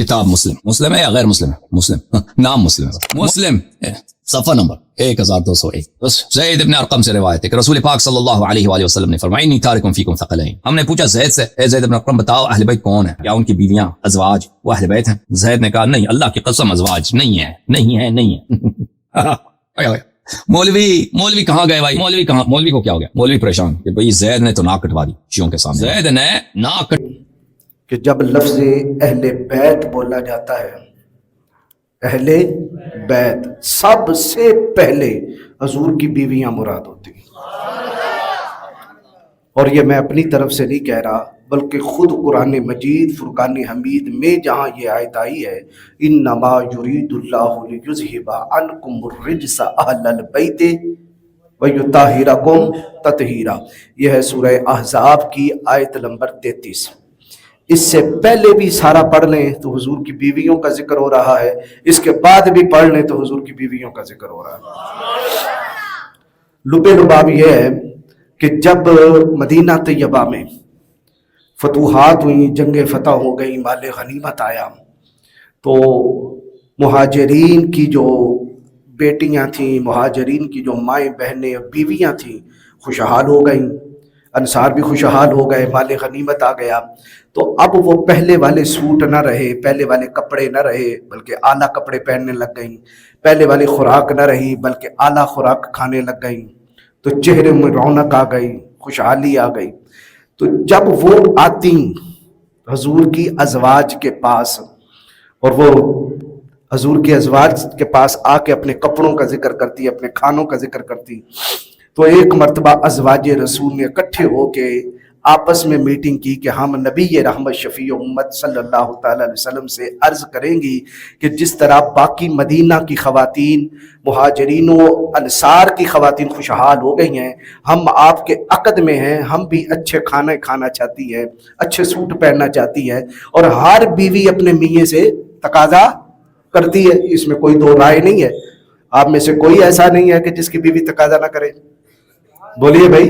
کتاب مسلم، مسلم ہے یا غیر مسلم ہے؟ مسلم، نام مسلم ہے، مسلم صفحہ نمبر 1201. زید ابن ارقم سے روایت ہے کہ رسول پاک صلی اللہ علیہ وآلہ وسلم نے فرمایا انی تارکم فیکم ثقلین. ہم نے پوچھا زید سے، اے زید ابن ارقم بتاؤ اہل بیت کون ہیں؟ کیا ان کی بیویاں ازواج وہ اہل بیت ہیں؟ زید نے کہا نہیں، اللہ کی قسم ازواج نہیں ہے، نہیں ہے، نہیں ہے. مولوی کہاں گئے بھائی؟ مولوی کہاں؟ مولوی کو کیا ہو گیا؟ مولوی پریشان کہ بھئی زید نے تو ناک کٹوا دی شیعوں کے سامنے. زید نے ناک کہ جب لفظ اہل بیت بولا جاتا ہے، اہل بیت سب سے پہلے حضور کی بیویاں مراد ہوتی ہیں. اور یہ میں اپنی طرف سے نہیں کہہ رہا، بلکہ خود قرآن مجید فرقان حمید میں جہاں یہ آیت آئی ہے انما یرید اللہ لیذھب عنکم الرجس اہل البیت ویطہرکم تطہیرا، یہ ہے سورہ احزاب کی آیت نمبر 33. اس سے پہلے بھی سارا پڑھ لیں تو حضور کی بیویوں کا ذکر ہو رہا ہے، اس کے بعد بھی پڑھ لیں تو حضور کی بیویوں کا ذکر ہو رہا ہے. لبے لباب یہ ہے کہ جب مدینہ طیبہ میں فتوحات ہوئیں، جنگ فتح ہو گئی، مال غنیمت آیا، تو مہاجرین کی جو بیٹیاں تھیں، مہاجرین کی جو مائیں بہنیں بیویاں تھیں خوشحال ہو گئیں، انصار بھی خوشحال ہو گئے، مال غنیمت آ گیا. تو اب وہ پہلے والے سوٹ نہ رہے، پہلے والے کپڑے نہ رہے، بلکہ اعلیٰ کپڑے پہننے لگ گئیں. پہلے والی خوراک نہ رہی بلکہ اعلیٰ خوراک کھانے لگ گئیں. تو چہرے میں رونق آ گئی، خوشحالی آ گئی. تو جب وہ آتی حضور کی ازواج کے پاس، اور وہ حضور کے ازواج کے پاس آ کے اپنے کپڑوں کا ذکر کرتی، اپنے کھانوں کا ذکر کرتی، تو ایک مرتبہ ازواج رسول نے اکٹھے ہو کے آپس میں میٹنگ کی کہ ہم نبی رحمت شفیع امت صلی اللہ تعالی علیہ وسلم سے عرض کریں گی کہ جس طرح باقی مدینہ کی خواتین، مہاجرین و انصار کی خواتین خوشحال ہو گئی ہیں، ہم آپ کے عقد میں ہیں، ہم بھی اچھے کھانا کھانا چاہتی ہیں، اچھے سوٹ پہننا چاہتی ہیں، اور ہر بیوی اپنے میاں سے تقاضا کرتی ہے. اس میں کوئی دو رائے نہیں ہے. آپ میں سے کوئی ایسا نہیں ہے کہ جس کی بیوی تقاضا نہ کرے. بولیے بھائی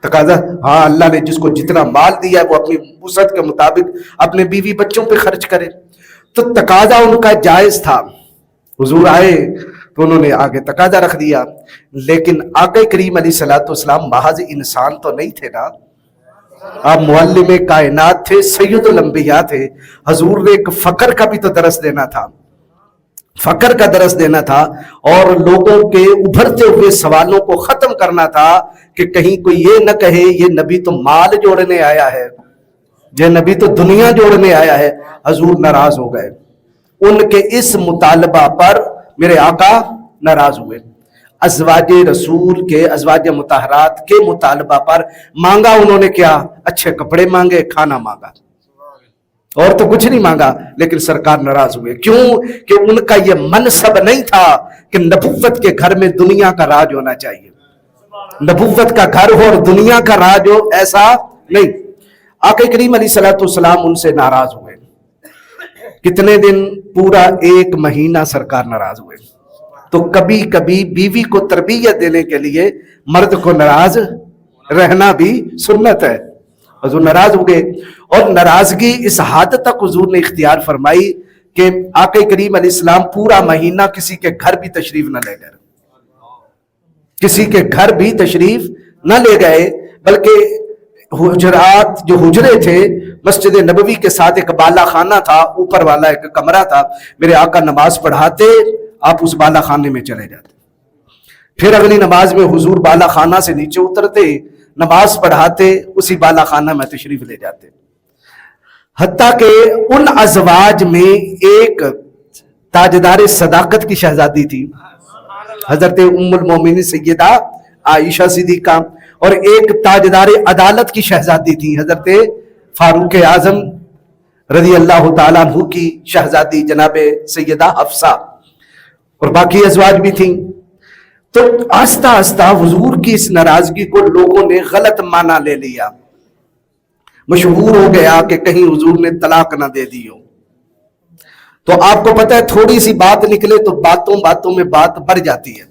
تقاضا. ہاں، اللہ نے جس کو جتنا مال دیا ہے وہ اپنی وسعت کے مطابق اپنے بیوی بچوں پہ خرچ کرے. تو تقاضا ان کا جائز تھا. حضور آئے تو انہوں نے آگے تقاضا رکھ دیا. لیکن آقا کریم علیہ الصلوۃ والسلام محض انسان تو نہیں تھے نا، آپ معلم کائنات تھے، سید الانبیاء تھے. حضور نے ایک فقر کا بھی تو درس دینا تھا، فقر کا درس دینا تھا، اور لوگوں کے ابھرتے ہوئے سوالوں کو ختم کرنا تھا کہ کہیں کوئی یہ نہ کہے یہ نبی تو مال جوڑنے آیا ہے، یہ نبی تو دنیا جوڑنے آیا ہے. حضور ناراض ہو گئے. ان کے اس مطالبہ پر میرے آقا ناراض ہوئے. ازواج رسول کے، ازواج مطہرات کے مطالبہ پر مانگا انہوں نے کیا؟ اچھے کپڑے مانگے، کھانا مانگا، اور تو کچھ نہیں مانگا. لیکن سرکار ناراض ہوئے. کیوں؟ کہ ان کا یہ منصب نہیں تھا کہ نبوت کے گھر میں دنیا کا راج ہونا چاہیے. نبوت کا گھر ہو اور دنیا کا راج ہو، ایسا نہیں. آقا کریم علیہ الصلوۃ والسلام ان سے ناراض ہوئے. کتنے دن؟ پورا 1 مہینہ سرکار ناراض ہوئے. تو کبھی کبھی بیوی کو تربیت دینے کے لیے مرد کو ناراض رہنا بھی سنت ہے. حضور ناراض ہو گئے، اور ناراضگی اس حد تک حضور نے اختیار فرمائی کہ آقا کریم علیہ السلام پورا مہینہ کسی کے گھر بھی تشریف نہ لے گئے، کسی کے گھر بھی تشریف نہ لے گئے، بلکہ حجرات، جو حجرے تھے مسجد نبوی کے ساتھ ایک بالا خانہ تھا، اوپر والا ایک کمرہ تھا. میرے آقا نماز پڑھاتے، آپ اس بالا خانے میں چلے جاتے. پھر اگلی نماز میں حضور بالا خانہ سے نیچے اترتے، نماز پڑھاتے، اسی بالا خانہ میں تشریف لے جاتے. حتیٰ کہ ان ازواج میں ایک تاجدار صداقت کی شہزادی تھی، حضرت ام المومنین سیدہ عائشہ صدیقہ، اور ایک تاجدار عدالت کی شہزادی تھی، حضرت فاروق اعظم رضی اللہ تعالیٰ عنہ کی شہزادی جناب سیدہ حفصہ، اور باقی ازواج بھی تھیں. تو آہستہ آہستہ حضور کی اس ناراضگی کو لوگوں نے غلط معنی لے لیا. مشہور ہو گیا کہ کہیں حضور نے طلاق نہ دے دی ہو. تو آپ کو پتہ ہے تھوڑی سی بات نکلے تو باتوں میں بات بڑھ جاتی ہے.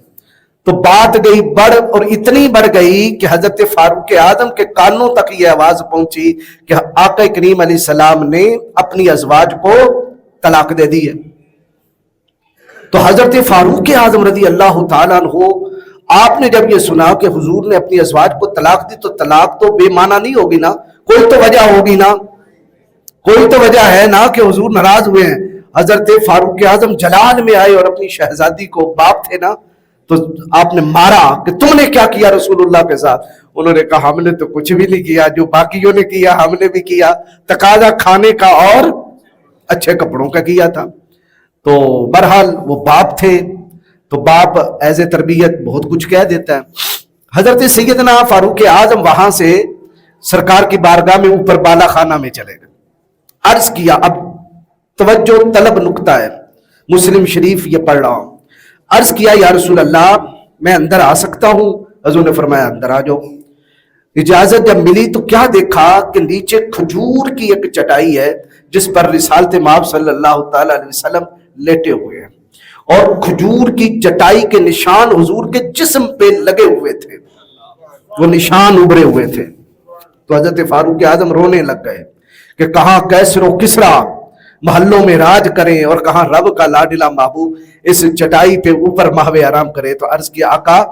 تو بات گئی بڑھ، اور اتنی بڑھ گئی کہ حضرت فاروق اعظم کے کانوں تک یہ آواز پہنچی کہ آقا کریم علیہ السلام نے اپنی ازواج کو طلاق دے دی ہے. تو حضرت فاروق اعظم رضی اللہ تعالیٰ عنہ آپ نے جب یہ سنا کہ حضور نے اپنی ازواج کو طلاق دی تو طلاق تو بے معنی نہیں ہوگی نا, کوئی تو وجہ ہوگی نا, کوئی تو وجہ ہے نا کہ حضور ناراض ہوئے ہیں. حضرت فاروق اعظم جلال میں آئے اور اپنی شہزادی کو, باپ تھے نا, تو آپ نے مارا کہ تم نے کیا کیا رسول اللہ کے ساتھ. انہوں نے کہا ہم نے تو کچھ بھی نہیں کیا, جو باقیوں نے کیا ہم نے بھی کیا, تقاضا کھانے کا اور اچھے کپڑوں کا کیا تھا. تو بہرحال وہ باپ تھے تو باپ ایز اے تربیت بہت کچھ کہہ دیتا ہے. حضرت سیدنا فاروق اعظم وہاں سے سرکار کی بارگاہ میں اوپر بالا خانہ میں چلے گئے. عرض کیا, اب توجہ طلب نکتہ ہے, مسلم شریف یہ پڑھ رہا ہوں. عرض کیا یا رسول اللہ میں اندر آ سکتا ہوں؟ حضور نے فرمایا اندر آ جاؤ. اجازت جب ملی تو کیا دیکھا کہ نیچے کھجور کی ایک چٹائی ہے جس پر رسالت مآب صلی اللہ تعالی علیہ وسلم لیٹے ہوئے ہیں, اور کھجور کی چٹائی کے نشان حضور کے جسم پہ لگے ہوئے تھے, وہ نشان ابھرے ہوئے تھے. تو حضرت فاروق اعظم رونے لگ گئے کہ کہاں کیسر و کسرا محلوں میں راج کریں اور کہاں رب کا لاڈلا محبوب اس چٹائی پہ اوپر ماہوے آرام کرے. تو عرض کیا آقا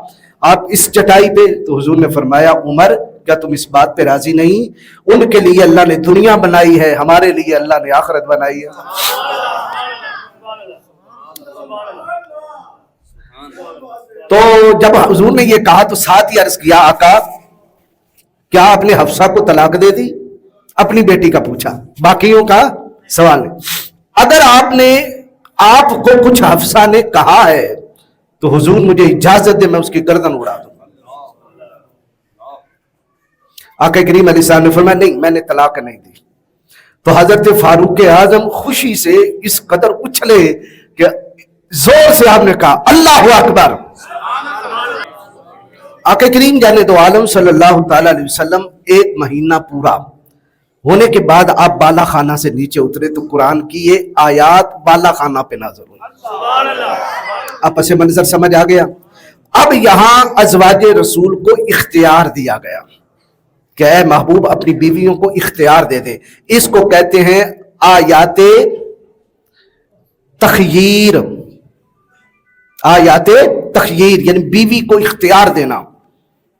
آپ اس چٹائی پہ؟ تو حضور نے فرمایا عمر کیا تم اس بات پہ راضی نہیں؟ ان کے لیے اللہ نے دنیا بنائی ہے, ہمارے لیے اللہ نے آخرت بنائی ہے. تو جب حضور نے یہ کہا تو ساتھ ہی عرض کیا آقا کیا آپ نے حفصہ کو طلاق دے دی؟ اپنی بیٹی کا پوچھا, باقیوں کا سوال ہے. اگر آپ کو کچھ حفصہ نے کہا ہے تو حضور مجھے اجازت دے میں اس کی گردن اڑا دوں گا. آقا کریم علیہ السلام نے فرمایا نہیں میں نے طلاق نہیں دی. تو حضرت فاروق اعظم خوشی سے اس قدر اچھلے کہ زور سے آپ نے کہا اللہ اکبر. آقا کریم جانے دو عالم صلی اللہ تعالی علیہ وسلم 1 مہینہ پورا ہونے کے بعد آپ بالا خانہ سے نیچے اترے تو قرآن کی یہ آیات بالا خانہ پہ نازل ہوئی. اب پس منظر سمجھ آ گیا. اب یہاں ازواج رسول کو اختیار دیا گیا کہ اے محبوب اپنی بیویوں کو اختیار دے دے. اس کو کہتے ہیں آیات تخییر. آیات تخییر یعنی بیوی کو اختیار دینا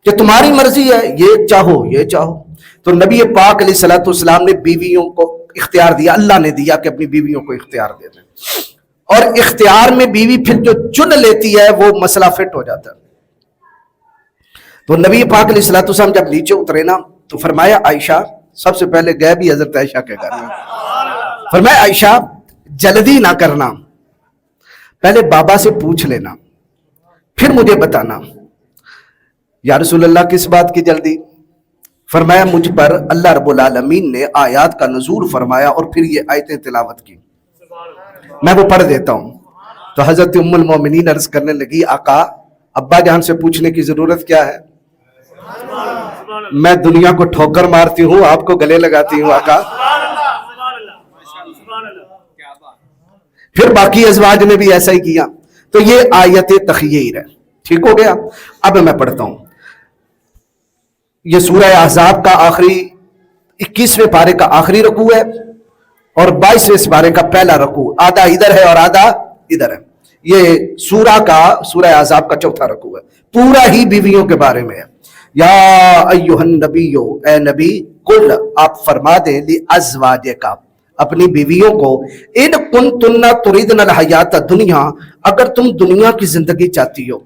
کہ تمہاری مرضی ہے, یہ چاہو یہ چاہو. تو نبی پاک علیہ الصلوۃ والسلام نے بیویوں کو اختیار دیا, اللہ نے دیا کہ اپنی بیویوں کو اختیار دے دیں. اور اختیار میں بیوی پھر جو چن لیتی ہے وہ مسئلہ فٹ ہو جاتا ہے. تو نبی پاک علیہ الصلوۃ والسلام جب نیچے اترے نا تو فرمایا عائشہ, سب سے پہلے گئے بھی حضرت عائشہ کے گھر میں, فرمایا عائشہ جلدی نہ کرنا, پہلے بابا سے پوچھ لینا پھر مجھے بتانا. یا رسول اللہ کس بات کی جلدی؟ فرمایا مجھ پر اللہ رب العالمین نے آیات کا نزول فرمایا اور پھر یہ آیتیں تلاوت کی, میں وہ پڑھ دیتا ہوں. تو حضرت ام المومنین عرض کرنے لگی آقا ابا جان سے پوچھنے کی ضرورت کیا ہے, میں دنیا کو ٹھوکر مارتی ہوں آپ کو گلے لگاتی ہوں آقا. پھر باقی ازواج نے بھی ایسا ہی کیا. تو یہ آیت تخییر ہے. ٹھیک ہو گیا. اب میں پڑھتا ہوں. یہ سورہ احزاب کا آخری 21ویں پارے کا آخری رکوع ہے اور 22ویں پارے کا پہلا رکوع, آدھا ادھر ہے اور آدھا ادھر ہے. یہ سورہ احزاب کا چوتھا رکوع ہے, پورا ہی بیویوں کے بارے میں ہے. یا ایھا النبی, اے نبی, قل آپ فرما دیں لازواجک اپنی بیویوں کو, ان کنتن تریدن الحیات الدنیا, اگر تم دنیا کی زندگی چاہتی ہو.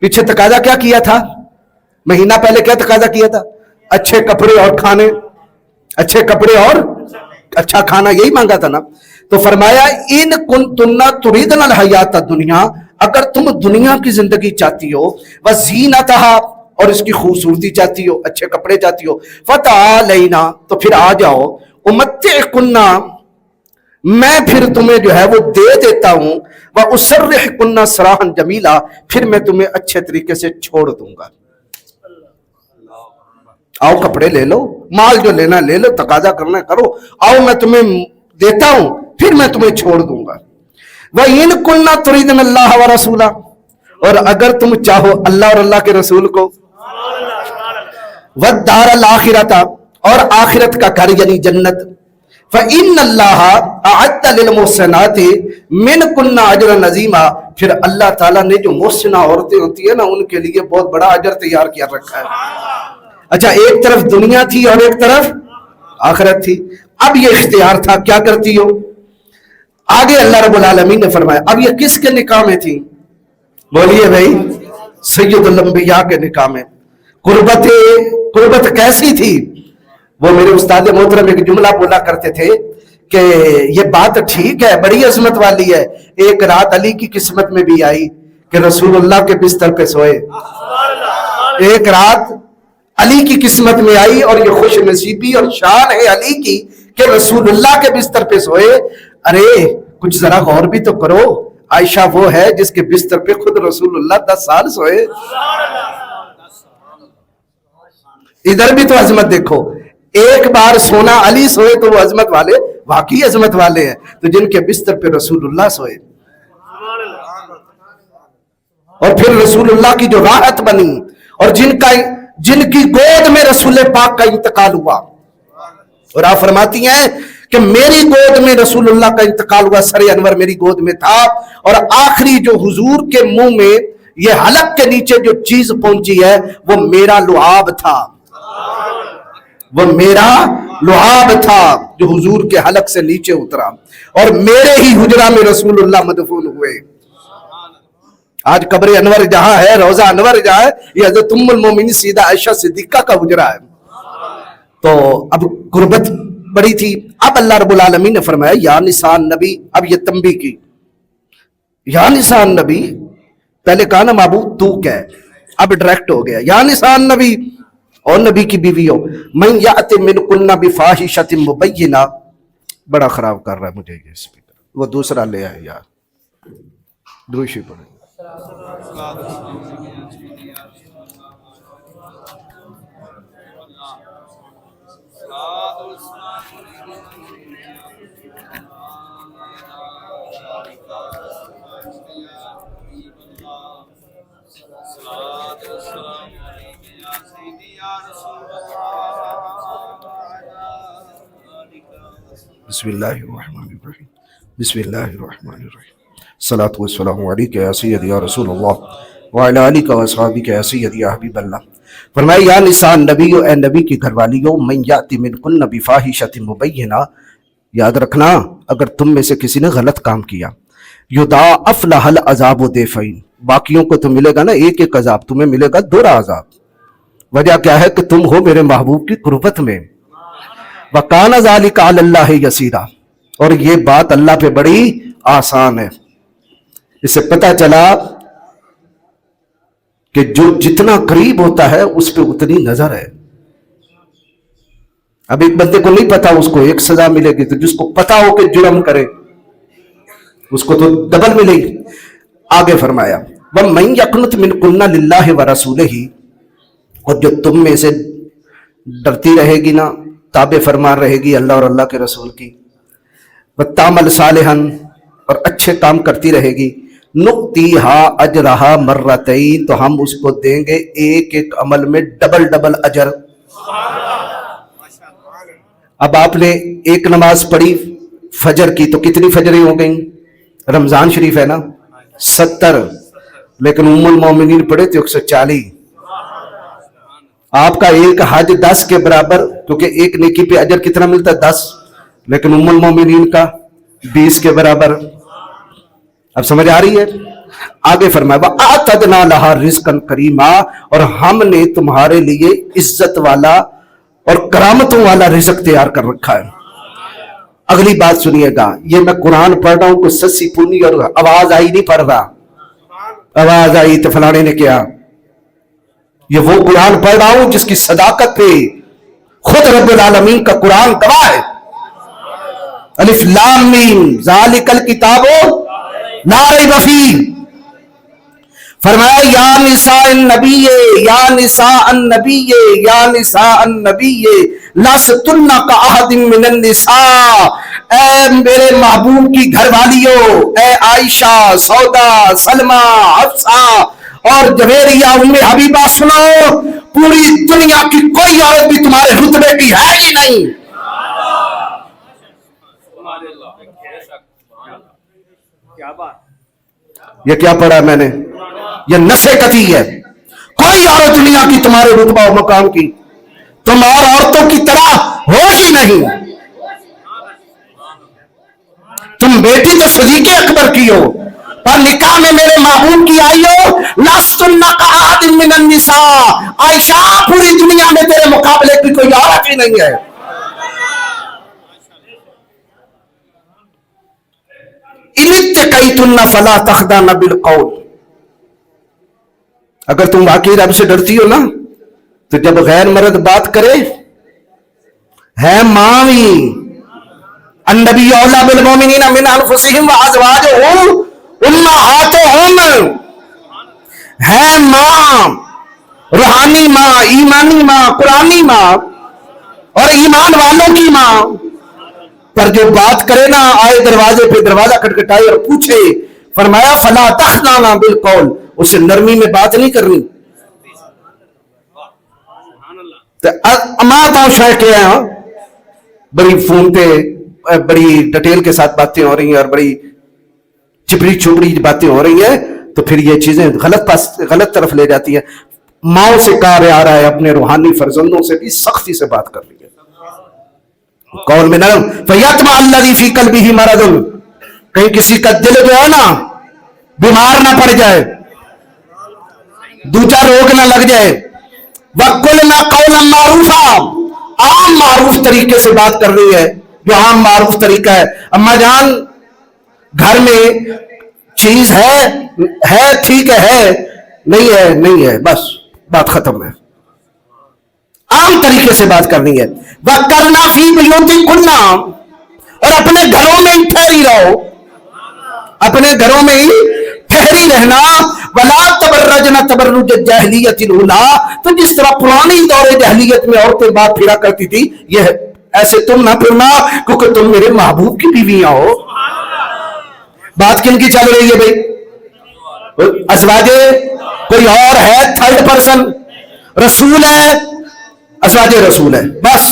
پیچھے تقاضا کیا کیا تھا؟ مہینہ پہلے کیا تقاضا کیا تھا؟ اچھے کپڑے اور کھانے, اچھے کپڑے اور اچھا کھانا, یہی مانگا تھا نا. تو فرمایا ان کنتن تریدن الحیات الدنیا, اگر تم دنیا کی زندگی چاہتی ہو, وزینتہا اور اس کی خوبصورتی چاہتی ہو, اچھے کپڑے چاہتی ہو, فتعالینا تو پھر آ جاؤ, امتعکن میں پھر تمہیں جو ہے وہ دے دیتا ہوں, واسرحکن سراحا جمیلا پھر میں تمہیں اچھے طریقے سے چھوڑ دوں گا. آؤ کپڑے لے لو, مال جو لینا لے لو, تقاضا کرنا کرو, آؤ میں تمہیں دیتا ہوں پھر میں تمہیں چھوڑ دوں گا. وَإِن كُنَّ تُرِيدْنَ اللَّهَ وَرَسُولَهُ اور اگر تم چاہو اللہ اور اللہ کے رسول کو, وَالدَّارَ الْآخِرَةَ اور آخرت کا گھر یعنی جنت, فَإِنَّ اللَّهَ أَعَدَّ لِلْمُحْسِنَاتِ مِنْكُنَّ أَجْرًا عَظِيمًا، پھر اللہ تعالیٰ نے جو محسنہ عورتیں ہوتی ہیں نا ان کے لیے بہت بڑا اجر تیار کیا رکھا ہے۔ اچھا، ایک طرف دنیا تھی اور ایک طرف آخرت تھی، اب یہ اختیار تھا کیا کرتی ہو۔ آگے اللہ رب العالمین نے فرمایا اب یہ کس کے نکاح میں تھی؟ بولیے بھائی، سید الانبیاء کے نکاح میں۔ قربت کیسی تھی؟ وہ میرے استاد محترم ایک جملہ بولا کرتے تھے کہ یہ بات ٹھیک ہے، بڑی عظمت والی ہے، ایک رات علی کی قسمت میں بھی آئی کہ رسول اللہ کے بستر پہ سوئے۔ ایک رات علی کی قسمت میں آئی اور یہ خوش نصیبی اور شان ہے علی کی کہ رسول اللہ کے بستر پہ سوئے۔ ارے کچھ ذرا غور بھی تو کرو، عائشہ وہ ہے جس کے بستر پہ خود رسول اللہ 10 سال سوئے۔ ادھر بھی تو عظمت دیکھو، ایک بار سونا علی سوئے تو وہ عظمت والے واقعی عظمت والے ہیں، تو جن کے بستر پہ رسول اللہ سوئے اور پھر رسول اللہ کی جو راحت بنی اور جن کی گود میں رسول پاک کا انتقال ہوا، اور آپ فرماتی ہیں کہ میری گود میں رسول اللہ کا انتقال ہوا، سر انور میری گود میں تھا، اور آخری جو حضور کے منہ میں یہ حلق کے نیچے جو چیز پہنچی ہے وہ میرا لعاب تھا، وہ میرا لعاب تھا جو حضور کے حلق سے نیچے اترا، اور میرے ہی حجرہ میں رسول اللہ مدفون ہوئے۔ آج قبر انور جہاں ہے، روضہ انور جہاں ہے، یہ حضرت ام المومنین سیدہ عائشہ صدیقہ کا حجرہ ہے۔ تو اب قربت بڑی تھی۔ اب اللہ رب العالمین نے فرمایا یا نساء النبی، اب یہ تنبیہ کی، یا نساء النبی، پہلے کہا نا معبود تو کہہ، اب ڈائریکٹ ہو گیا، یا نساء النبی، اور نبی کی بیویوں، من یأت منکن بفاحشۃ مبینہ، بڑا خراب کر رہا ہے مجھے یہ سپیکر، وہ دوسرا لے آئے یار، دروشی پڑھیں۔ بسم اللہ الرحمن الرحیم، بسم اللہ الرحمن الرحیم، الصلاۃ والسلام علیک یا سید یا رسول اللہ وعلی آلک و اصحابک یا سید یا حبیب اللہ۔ فرمایا یا نساء النبی، اے نبی کی گھر والیوں، من یأت منکن بفاحشۃ مبینہ، یاد رکھنا اگر تم میں سے کسی نے غلط کام کیا، یضاعف لها العذاب ضعفین، باقیوں کو تو ملے گا نا ایک ایک عذاب، تمہیں ملے گا 2 عذاب۔ وجہ کیا ہے کہ تم ہو میرے محبوب کی قربت میں، وَكَانَ ذَلِكَ عَلَى اللَّهِ يَسِيرًا، اور یہ بات اللہ پہ بڑی آسان ہے۔ اس سے پتہ چلا کہ جو جتنا قریب ہوتا ہے اس پہ اتنی نظر ہے۔ اب ایک بندے کو نہیں پتا اس کو ایک سزا ملے گی، تو جس کو پتا ہو کہ جرم کرے اس کو تو ڈبل ملے گی۔ آگے فرمایا وَمَن يَقْنُتْ مِنْكُنَّ لِلَّهِ وَرَسُولِهِ، اور جو تم میں سے ڈرتی رہے گی نا، تابع فرمان رہے گی اللہ اور اللہ کے رسول کی، وَتَعْمَلْ صَالِحًا، اور اچھے کام کرتی رہے گی، نُؤْتِيهَا أَجْرَهَا مَرَّتَيْن، تو ہم اس کو دیں گے ایک ایک عمل میں ڈبل اجر۔ اب آپ نے ایک نماز پڑھی فجر کی تو کتنی فجریں ہو گئیں؟ رمضان شریف ہے نا 70، لیکن ام المومنین پڑھے تو 140۔ آپ کا ایک حج 10 کے برابر، کیونکہ ایک نیکی پہ اجر کتنا ملتا ہے 10، لیکن ام المومنین کا 20 کے برابر۔ اب سمجھ آ رہی ہے؟ آگے فرمایا وَأَعْتَدْنَا لَهَا رِزْقًا كَرِيمًا، اور ہم نے تمہارے لیے عزت والا اور کرامتوں والا رزق تیار کر رکھا ہے۔ اگلی بات سنیے گا، یہ میں قرآن پڑھ رہا ہوں، کوئی سسی پونی اور آواز آئی نہیں پڑھ رہا، آواز آئی تو فلانے نے کیا، یہ وہ قرآن پڑھ رہا ہوں جس کی صداقت پہ خود رب العالمین کا قرآن گواہ ہے۔ الف لام میم ذالک الکتاب لا ریب فیہ، فرمایا یا نساء النبی، یا نساء النبی، یا نساء النبی لستن کاحد من النساء، اے میرے محبوب کی گھر والیوں، اے عائشہ، سودا، سلمہ، حفصہ اور جویریہ، ام حبیبہ، سنو، پوری دنیا کی کوئی عورت بھی تمہارے رتبے کی ہے ہی نہیں۔ یہ کیا پڑھا میں نے؟ یہ نفع قطعی ہے. کوئی عورت دنیا کی تمہارے رتبہ و مقام کی تم اور عورتوں کی طرح ہو ہی نہیں. تم بیٹی تو صدیق اکبر کی ہو پر نکاح میں میرے محبوب کی آئی ہو. لستن کاحد من النساء. عائشہ پوری دنیا میں تیرے مقابلے کی کوئی عورت ہی نہیں ہے. ان اتقیتن فلا تخضعن بالقول. اگر تم واقعی رب سے ڈرتی ہو نا تو جب غیر مرد بات کرے ہے ماوی النبی اولا بالمؤمنین من انفسہم وازواجہم امہاتہم. ہے ماں، روحانی ماں، ایمانی ماں، قرآنی ماں اور ایمان والوں کی ماں. پر جو بات کرے نا آئے دروازے پہ دروازہ کھٹکھٹائے اور پوچھے، فرمایا فلا تخضعن بالقول. اسے نرمی میں بات نہیں کرنی. اماں تو شاید کیا ہے بڑی فون پہ بڑی ڈیٹیل کے ساتھ باتیں ہو رہی ہیں اور بڑی چپڑی چپڑی باتیں ہو رہی ہیں تو پھر یہ چیزیں غلط طرف لے جاتی ہیں. ماؤں سے کہا آ رہا ہے اپنے روحانی فرزندوں سے بھی سختی سے بات کر رہی ہے. قول میں نرم فیطمع الذی فی قلبہ مرض. کہیں کسی کا دل جو ہے نا بیمار نہ پڑ جائے، دوسرا روگ نہ لگ جائے. وَقُلْنَا قَوْلًا مَعْرُوفًا. عام معروف طریقے سے بات کر رہی ہے جو عام معروف طریقہ ہے. اما جان گھر میں چیز ہے ٹھیک ہے نہیں ہے بس بات ختم ہے. عام طریقے سے بات کرنی ہے. وَقَرْنَا فِي بُيُوتِكُنَّ. اور اپنے گھروں میں ہی ٹھہری رہو، اپنے گھروں میں ہی ٹھہری رہنا. وَلَا تَبَرَّجْنَ تَبَرُّجَ الْجَاهِلِيَّةِ الْأُولَىٰ. تو جس طرح پرانی دور جاہلیت میں عورتیں بات پھرا کرتی تھی یہ ایسے تم نہ پھرنا کیونکہ تم میرے محبوب کی بیویاں ہو. بات کن کی چل رہی ہے بھائی؟ ازواج کوئی اور ہے تھرڈ پرسن؟ رسول ہے، ازواج رسول ہے بس.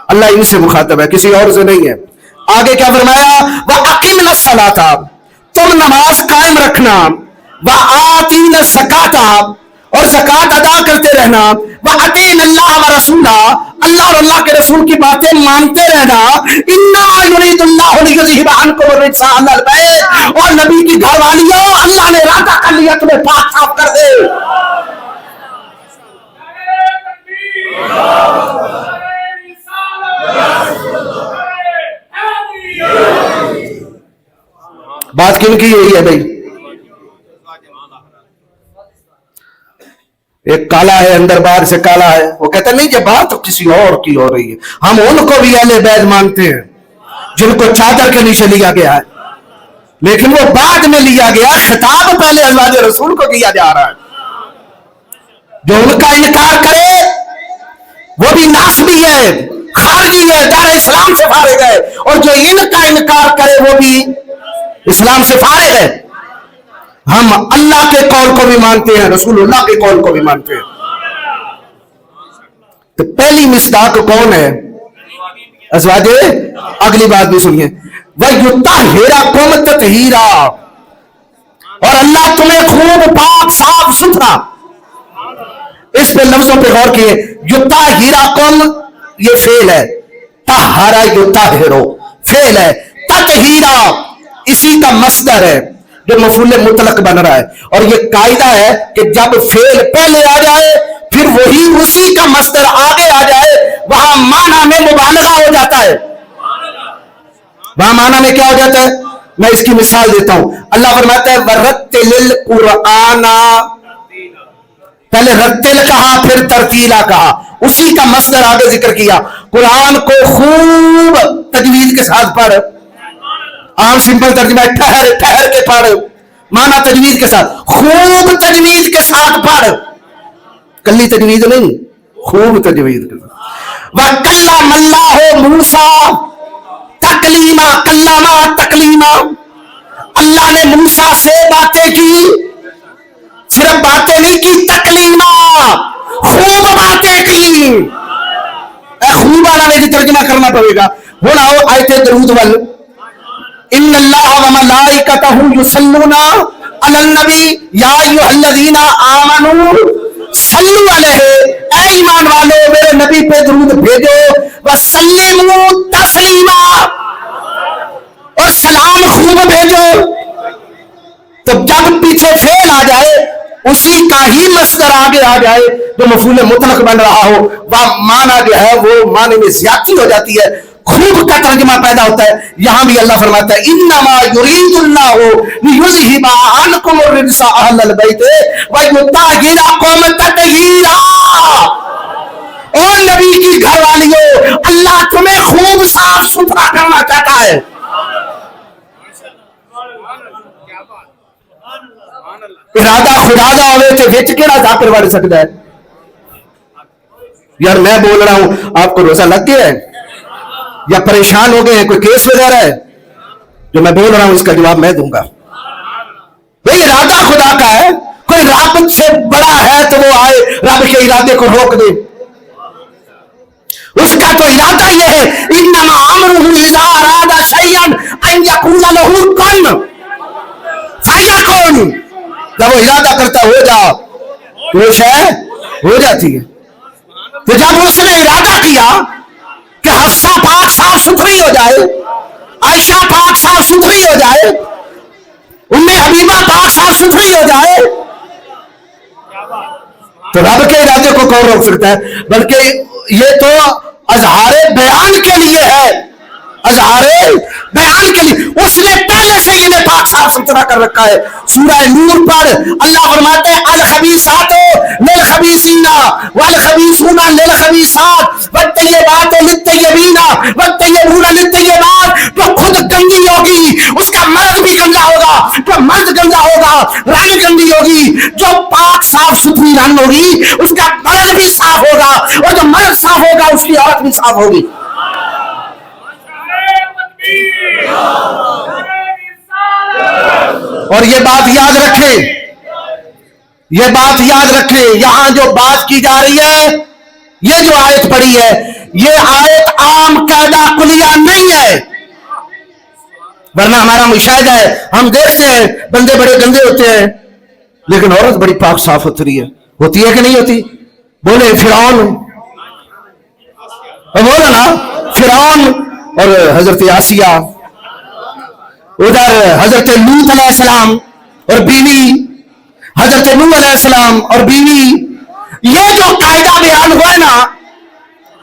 اللہ ان سے مخاطب ہے کسی اور سے نہیں ہے. آگے کیا فرمایا؟ وَأَقِمْنَ الصَّلَاةَ. تم نماز قائم رکھنا. وَآتِينَ الزَّكَاةَ. اور زکات ادا کرتے رہنا. وَأَطِيعْنَ اللَّهَ وَرَسُولَهُ. اللہ اور اللہ کے رسول کی باتیں مانتے رہنا. إِنَّمَا يُرِيدُ اللَّهُ لِيُذْهِبَ عَنكُمُ الرِّجْسَ أَهْلَ الْبَيْتِ. اور نبی کی گھر والیوں اللہ نے ارادہ کر لیا تمہیں پاک صاف کر دے. بات کن کی یہی ہے بھائی؟ ایک کالا ہے اندر باہر سے کالا ہے. وہ کہتا نہیں کہ بات تو کسی اور کی ہو رہی ہے. ہم ان کو بھی اہل بیت مانتے ہیں جن کو چادر کے نیچے لیا گیا ہے لیکن وہ بعد میں لیا گیا. خطاب پہلے ازواج رسول کو کیا جا رہا ہے. جو ان کا انکار کرے وہ بھی ناسبی ہے، خارجی ہے، دار اسلام سے فارغ ہے. اور جو ان کا انکار کرے وہ بھی اسلام سے فارغ ہے. ہم اللہ کے قول کو بھی مانتے ہیں، رسول اللہ کے قول کو بھی مانتے ہیں. تو پہلی مصداق کون ہے؟ ازواج. اگلی بات بھی سنیے. وَيُطَهِّرَكُمْ تَطْهِيرًا. اور اللہ تمہیں خوب پاک صاف ستھرا. اس پہ لفظوں پہ غور کیے. يُطَهِّرَكُمْ یہ فعل ہے، طہارا يُطَهِّرُ فعل ہے، تطہیرا اسی کا مصدر ہے جو مفعول مطلق بن رہا ہے. اور یہ قاعدہ ہے کہ جب فعل پہلے آ جائے پھر وہی اسی کا مصدر آگے آ جائے وہاں معنی میں مبالغہ ہو جاتا ہے. وہاں معنی میں کیا ہو جاتا ہے؟ میں اس کی مثال دیتا ہوں. اللہ فرماتا ہے وَرَتِّلِ الْقُرْآنَ. پہلے رتل کہا پھر ترتیلا کہا، اسی کا مصدر آگے ذکر کیا. قرآن کو خوب تجوید کے ساتھ پڑھ. عام سمپل ترجمہ ہے ٹھہر کے پڑھ. مانا تجوید کے ساتھ، خوب تجوید کے ساتھ پڑھ. کلی تجوید نہیں، خوب تجوید کے ساتھ. وَكَلَّمَ اللَّهُ مُوسَىٰ تَكْلِيمًا. کلامہ تکلیمہ. اللہ نے موسیٰ سے باتیں کی، صرف باتیں نہیں کی، تکلیمہ خوب باتیں کی. خوب والا بھی ترجمہ کرنا پڑے گا. ہوں آؤ آیت درود وال. ان اللہ و ملائکتہ یصلون علی النبی یا ایھا الذین آمنوا صلوا علیہ، اے ایمان والو میرے نبی پہ درود بھیجو، وسلموا تسلیما، اور سلام خوب بھیجو۔ تو جب پیچھے فعل آ جائے اسی کا ہی مصدر آگے آ جائے جو مفعول مطلق بن رہا ہو، وہ معنی جو ہے وہ معنی میں زیادتی ہو جاتی ہے، خوب کا ترجمہ پیدا ہوتا ہے۔ یہاں بھی اللہ فرماتا ہے انما یرید اللہ لیذھب عنکم الرجس اہل البیت ویطہرکم تطہیرا، اور نبی کی گھر والیوں اللہ تمہیں خوب صاف ستھرا کرنا چاہتا ہے۔ ارادہ خدا دا ہوئے تے وچ کیڑا ذاکر وڑ سکتا ہے؟ یار میں بول رہا ہوں آپ کو روزہ لگ گیا ہے یا پریشان ہو گئے ہیں، کوئی کیس وغیرہ ہے؟ جو میں بول رہا ہوں اس کا جواب میں دوں گا۔ بھئی ارادہ خدا کا ہے، کوئی رب سے بڑا ہے تو وہ آئے رب کے ارادے کو روک دے، اس کا تو ارادہ یہ ہے انما امرہ اذا اراد شیئا ان یقول لہ کن فیکون، جب وہ ارادہ کرتا ہو جا تو وہ شے ہو جاتی ہے۔ تو جب اس نے ارادہ کیا کہ حفصہ پاک صاف ستھری ہو جائے، عائشہ پاک صاف ستھری ہو جائے، ام حبیبہ پاک صاف ستھری ہو جائے، تو رب کے ارادے کو کون روک سکتا ہے؟ بلکہ یہ تو اظہار بیان کے لیے ہے، اظہار بیان کے لیے، اس نے پہلے سے انہیں پاک صاف ستھرا کر رکھا ہے۔ سورہ نور پر اللہ فرماتے ہیں الخبیثات للخبیثین والخبیثون للخبیثات والطیبات للطیبین والطیبون للطیبات، جو خود گندی ہوگی اس کا مرد بھی گندا ہوگا، جو مرد گندا ہوگا رن گندی ہوگی، جو پاک صاف ستھری رن ہوگی اس کا مرد بھی صاف ہوگا، اور جو مرد صاف ہوگا اس کی عورت بھی صاف ہوگی۔ اور یہ بات یاد رکھیں، یہ بات یاد رکھیں، یہاں جو بات کی جا رہی ہے، یہ جو آیت پڑھی ہے، یہ آیت عام قاعدہ کلیہ نہیں ہے، ورنہ ہمارا مشاہدہ ہے، ہم دیکھتے ہیں بندے بڑے گندے ہوتے ہیں لیکن عورت بڑی پاک صاف ستھری ہے، ہوتی ہے کہ نہیں ہوتی؟ بولے فرعون، بولو نا، فرعون اور حضرت آسیہ، ادھر حضرت لوط علیہ السلام اور بیوی، حضرت نوح علیہ السلام اور بیوی، یہ جو قاعدہ بیان ہوا ہے نا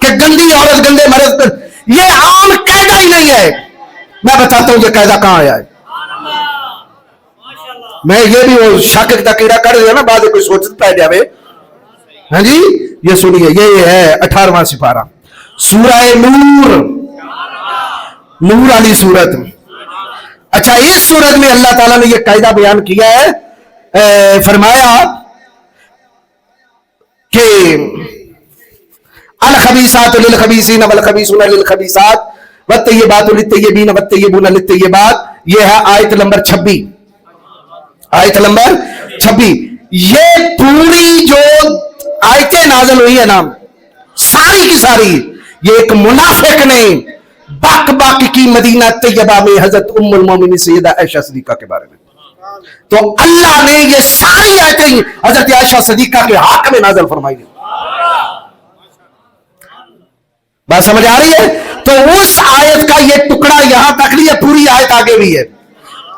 کہ گندی عورت گندے مرد، یہ عام قاعدہ ہی نہیں ہے۔ میں بتاتا ہوں یہ قاعدہ کہاں آیا ہے۔ میں یہ بھی وہ شک کا کیڑا کر دیا نا، بعد کوئی سوچتا پہ جاوے۔ ہاں جی یہ سنیے، یہ ہے 18واں سپارہ سورہ نور، نور والی سورت۔ اچھا اس سورت میں اللہ تعالیٰ نے یہ قاعدہ بیان کیا ہے، فرمایا کہ الخبیثات للخبیثین والخبیثون للخبیثات والطیبات للطیبین والطیبون للطیبات، یہ ہے آیت نمبر 26، آیت نمبر 26۔ یہ پوری جو آیتیں نازل ہوئی ہے نا ساری کی ساری، یہ ایک منافق نے بک بک کی مدینہ طیبہ میں حضرت ام المومنین سیدہ عائشہ صدیقہ کے بارے میں، تو اللہ نے یہ ساری آیتیں حضرت عائشہ صدیقہ کے حق میں نازل فرمائی ہے۔ بات سمجھ آ رہی ہے؟ تو اس آیت کا یہ ٹکڑا یہاں تک نہیں ہے، پوری آیت آگے بھی ہے،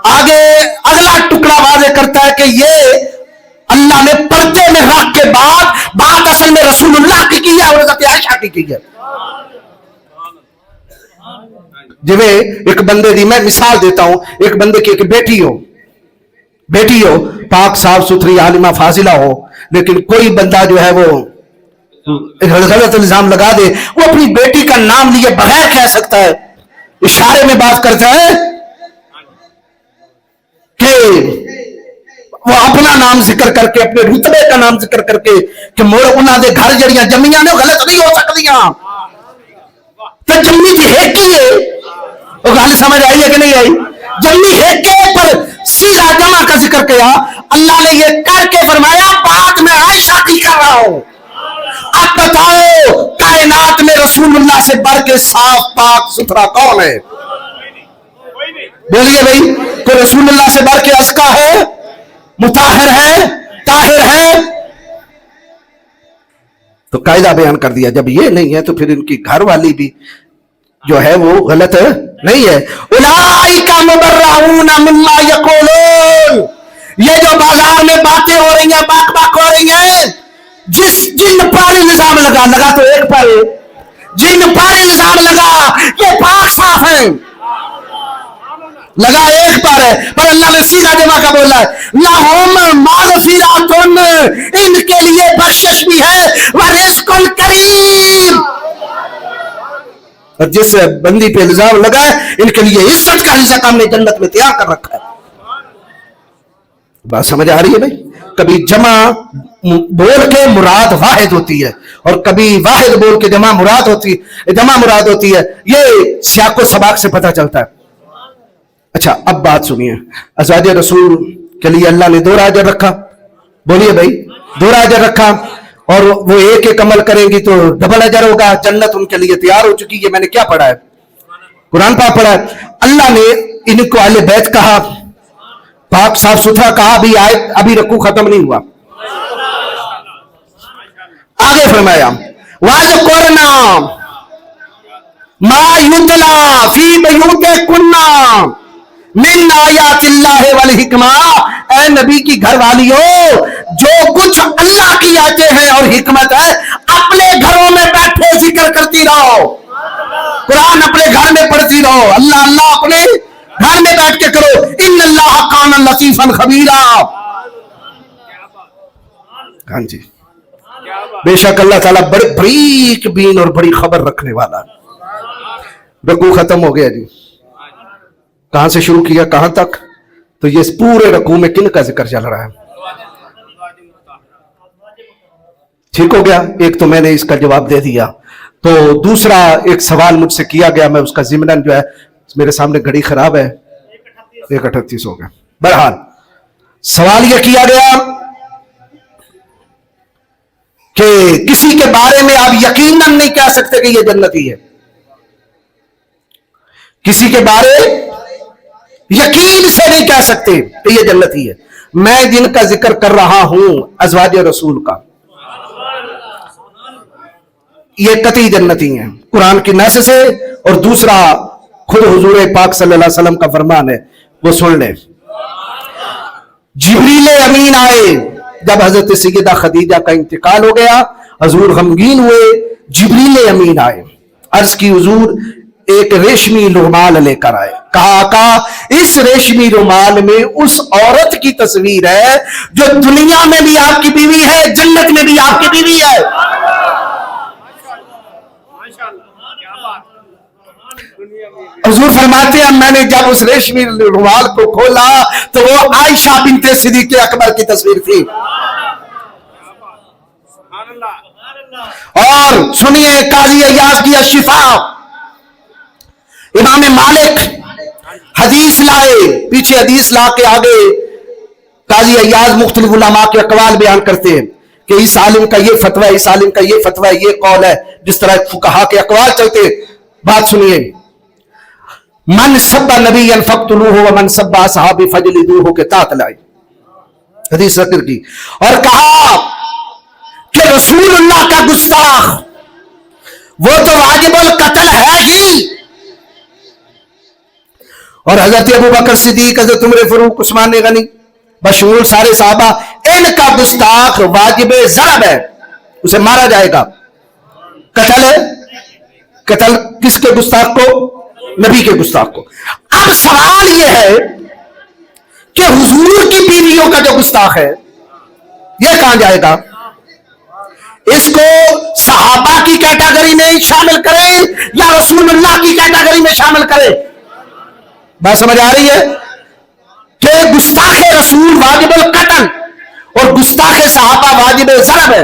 آگے اگلا ٹکڑا واضح کرتا ہے کہ یہ اللہ نے پردے میں رکھ کے بات اصل میں رسول اللہ کی ہے اور حضرت عائشہ کی ہے۔ جویں ایک بندے دی، میں مثال دیتا ہوں، ایک بندے کی ایک بیٹی ہو پاک صاف ستھری عالمہ فاضلہ ہو، لیکن کوئی بندہ جو ہے وہ غلط الزام لگا دے، وہ اپنی بیٹی کا نام لیے بغیر کہہ سکتا ہے، اشارے میں بات کرتا ہے کہ وہ اپنا نام ذکر کر کے، اپنے رتبے کا نام ذکر کر کے کہ مڑ انہاں دے گھر جڑیاں جمیاں نے غلط نہیں ہو سکتیاں، تو جمی تھی ایک ہی ہے، وہ گل سمجھ آئی ہے کہ نہیں آئی؟ جمی ایک کے پر سیرا جمع کا ذکر کیا، اللہ نے یہ کر کے فرمایا بات میں عائشہ کی کر رہا ہوں۔ اب بتاؤ کائنات میں رسول اللہ سے بڑھ کے صاف پاک ستھرا کون ہے؟ بولیے بھائی، کوئی رسول اللہ سے بڑھ کے ازکا ہے، مطہر ہے، طاہر ہے؟ تو قاعدہ بیان کر دیا، جب یہ نہیں ہے تو پھر ان کی گھر والی بھی جو ہے وہ غلط نہیں ہے. اولئک مبرؤون مما یقولون، یہ جو بازار میں باتیں ہو رہی ہیں، باک ہو رہی ہیں، جن پر الزام لگا تو ایک پر، جن پر الزام لگا یہ پاک صاف ہیں، لگا ایک پر ہے، پر اللہ نے سیدھا جمع کا بولا ہے لہم مغفرۃ، ان کے لیے بخشش بھی ہے، ورزق کریم، اور جس بندی پہ الزام لگا ہے ان کے لیے عزت کا رزق ہم نے جنت میں تیار کر رکھا ہے. بات سمجھ آ رہی ہے بھائی؟ کبھی جمع بول کے مراد واحد ہوتی ہے، اور کبھی واحد بول کے جمع مراد ہوتی ہے. یہ سیاق و سباق سے پتہ چلتا ہے. اچھا اب بات سنیے، ازواج رسول کے لیے اللہ نے 2 اجر رکھا. بولیے بھائی، 2 اجر رکھا، اور وہ ایک عمل کریں گی تو ڈبل اجر ہوگا. جنت ان کے لیے تیار ہو چکی. یہ میں نے کیا پڑھا ہے؟ قرآن پاک پڑھا ہے. اللہ نے ان کو اہل بیت کہا، پاک صاف ستھرا کہا. بھی آیت ابھی رکوع ختم نہیں ہوا. آگے فرمایا وَاذْكُرْنَا مَا يُتْلَىٰ فِي بُيُوتِكُنَّ مِنْ آیَاتِ اللَّهِ وَالْحِکْمَةِ، اے نبی کی گھر والیوں، جو کچھ اللہ کی آیتیں ہیں اور حکمت ہے اپنے گھروں میں بیٹھے ذکر کرتی رہو. قرآن اپنے گھر میں پڑھتی رہو. اللہ اللہ اپنے گھر میں بیٹھ کے کرو. ان اللہ کان لطیفا خبیرا. ہاں جی، بے شک اللہ تعالیٰ بڑے بریک بین اور بڑی خبر رکھنے والا. رکوع ختم ہو گیا جی. کہاں سے شروع کیا کہاں تک؟ تو یہ پورے رکوع میں کن کا ذکر چل رہا ہے؟ ٹھیک ہو گیا. ایک تو میں نے اس کا جواب دے دیا. تو دوسرا ایک سوال مجھ سے کیا گیا، میں اس کا ضمناً جو ہے، میرے سامنے گھڑی خراب ہے، 1:38 ہو گیا. بہرحال سوال یہ کیا گیا کہ کسی کے بارے میں آپ یقیناً نہیں کہہ سکتے کہ یہ جنتی ہے. کسی کے بارے یقین سے نہیں کہہ سکتے کہ یہ جنتی ہے. میں جن کا ذکر کر رہا ہوں ازواج رسول کا، یہ قطعی جنتی ہیں قرآن کی نص سے. اور دوسرا خود حضور پاک صلی اللہ علیہ وسلم کا فرمان ہے، وہ سن لیں. جبریل امین آئے جب حضرت سیدہ خدیجہ کا انتقال ہو گیا، حضور غمگین ہوئے. جبریل امین آئے، عرض کی حضور ایک ریشمی رومال لے کر آئے. کہا آقا اس ریشمی رومال میں اس عورت کی تصویر ہے جو دنیا میں بھی آپ کی بیوی ہے، جنت میں بھی آپ کی بیوی ہے. حضور فرماتے ہیں میں نے جب اس ریشمی رومال کو کھولا تو وہ عائشہ بنت صدیق اکبر کی تصویر تھی. اور سنیے قاضی ایاز کی الشفا، امام مالک حدیث لائے، پیچھے حدیث لا کے آگے قاضی ایاز مختلف علماء کے اقوال بیان کرتے ہیں کہ اس عالم کا یہ فتویٰ ہے، اس عالم کا یہ فتویٰ ہے، یہ قول ہے، جس طرح فقہا کے اقوال چلتے. بات سنیے، من سب نبی فقتلوہ ومن سب صحابی فجلدوہ کے تحت لائے حدیث ذکر کی. اور کہا کہ رسول اللہ کا گستاخ وہ تو واجب القتل ہے ہی، اور حضرت ابو بکر صدیق، حضرت عمر فاروق، عثمان غنی بشمول سارے صحابہ، ان کا گستاخ واجب ضرب ہے، اسے مارا جائے گا. قتل ہے، قتل کس کے گستاخ کو؟ نبی کے گستاخ کو. اب سوال یہ ہے کہ حضور کی بیویوں کا جو گستاخ ہے یہ کہاں جائے گا؟ اس کو صحابہ کی کیٹیگری میں شامل کریں یا رسول اللہ کی کیٹیگری میں شامل کریں؟ بات سمجھ آ رہی ہے کہ گستاخ رسول واجب القتل اور گستاخ صحابہ واجب ضرب ہے.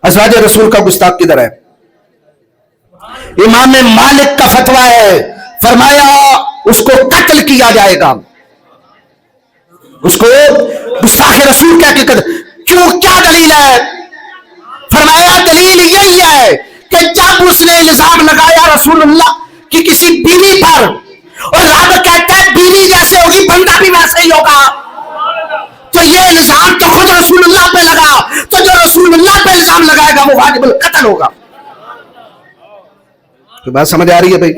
ازواج رسول کا گستاخ کدھر ہے؟ امام مالک کا فتویٰ ہے، فرمایا اس کو قتل کیا جائے گا، اس کو گستاخ رسول کہہ کے قتل. کیوں؟ کیا دلیل ہے؟ فرمایا دلیل یہی ہے کہ جب اس نے الزام لگایا رسول اللہ کی کسی بیوی پر اور رب کہتا ہے بیوی جیسے ہوگی بندہ بھی ویسے ہی ہوگا. تو یہ الزام تو خود رسول اللہ پہ لگا, تو جو رسول اللہ پہ الزام لگائے گا وہ واجب القتل ہوگا. تو بات سمجھ آ رہی ہے بھائی؟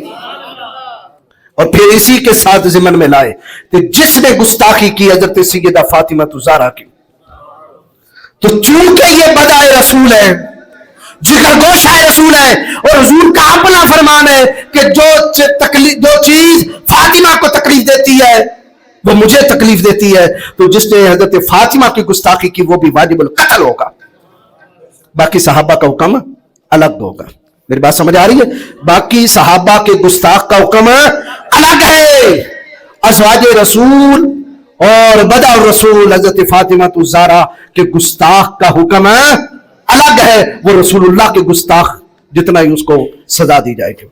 اور پھر اسی کے ساتھ ضمن میں لائے کہ جس نے گستاخی کی حضرت سیدہ فاطمہ زہرا کی, تو چونکہ یہ بدائے رسول ہے, جگر گوشہ رسول ہے, اور حضور کا اپنا فرمان ہے کہ جو چیز فاطمہ کو تکلیف دیتی ہے وہ مجھے تکلیف دیتی ہے, تو جس نے حضرت فاطمہ کی گستاخی کی وہ بھی واجب القتل ہوگا. باقی صحابہ کا حکم الگ ہوگا. میری بات سمجھ آ رہی ہے؟ باقی صحابہ کے گستاخ کا حکم الگ ہے. ازواج رسول اور بدع الرسول حضرت فاطمہ زہرا کے گستاخ کا حکم الگ ہے. وہ رسول اللہ کے گستاخ جتنا ہی اس کو سزا دی جائے گی.